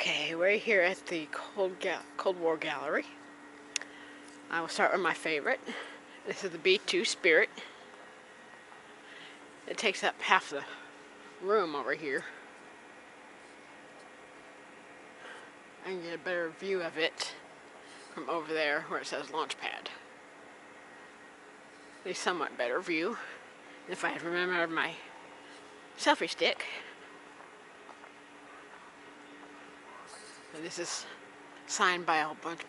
Okay, we're here at the Cold War Gallery. I will start with my favorite. This is the B-2 Spirit. It takes up half the room over here. I can get a better view of it from over there where it says Launchpad. A somewhat better view if I had remembered my selfie stick. And this is signed by a whole bunch of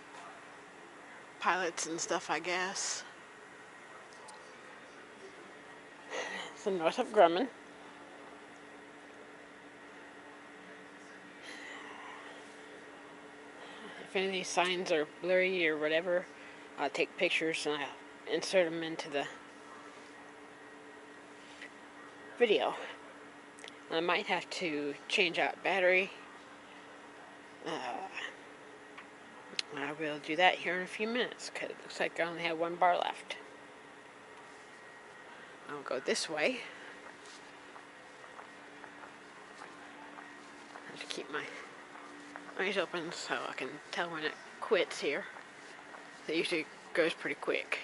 pilots and stuff, I guess. It's the north of Grumman. If any of these signs are blurry or whatever, I'll take pictures and I'll insert them into the video. I might have to change out battery. I will do that here in a few minutes because it looks like I only have one bar left. I'll go this way. I have to keep my eyes open so I can tell when it quits here. It usually goes pretty quick.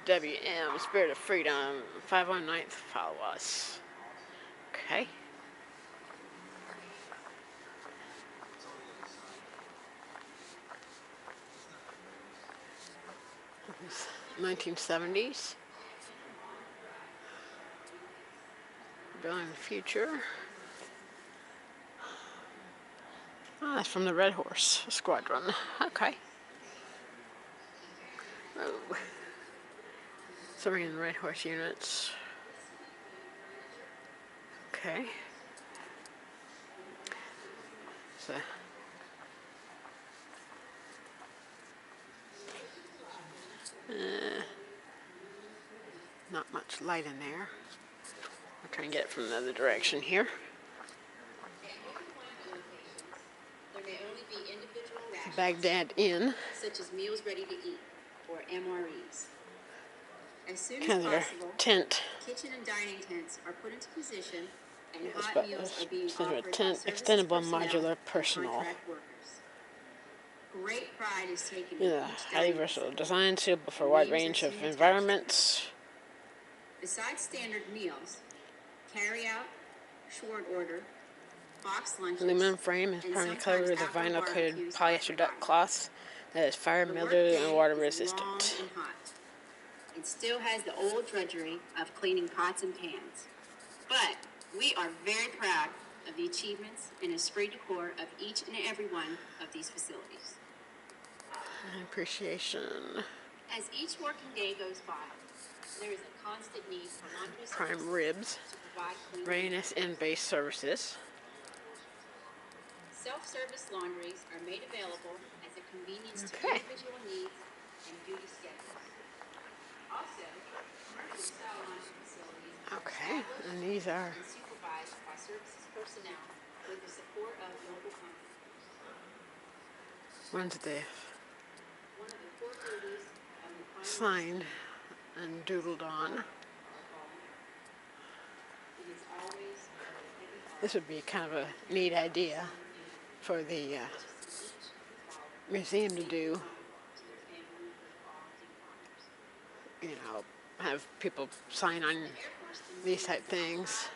WM, Spirit of Freedom, 509th, follow us. Okay. 1970s. Building the future. Oh, that's from the Red Horse Squadron. Okay. Oh. Submarine Red Horse units. Okay. So. Not much light in there. I'll try and get it from the other direction here. Baghdad Inn. Such as meals ready to eat, or MREs. As soon as Kind of possible, tent. kitchen and dining tents are put into position, and hot meals are being Instead of a offered tent, to extendable services modular personnel personal. and contract workers. Great pride is taken Yeah, in each highly dining versatile set. design, suitable for a wide range of environments. Besides standard meals, carry out, short order, box lunches, Aluminum frame is and primarily sometimes covered with a outdoor vinyl-coated barbecues polyester are duck provided. cloth that is fire The mildewed workday and water is resistant. long and hot. It still has the old drudgery of cleaning pots and pans. But we are very proud of the achievements and esprit de corps of each and every one of these facilities. Appreciation. As each working day goes by, there is a constant need for laundry Prime ribs. to provide clean. Readiness and base services. Self-service laundries are made available as a convenience to Okay. individual needs and duty schedules. Also, commercial style laundry facilities are Okay, established and these are and supervised by services personnel with the support of local companies. ones that they One of the core duties of the primary signed and doodled on. it is always This would be kind of a neat idea for the museum to do. You know, have people sign on these type things.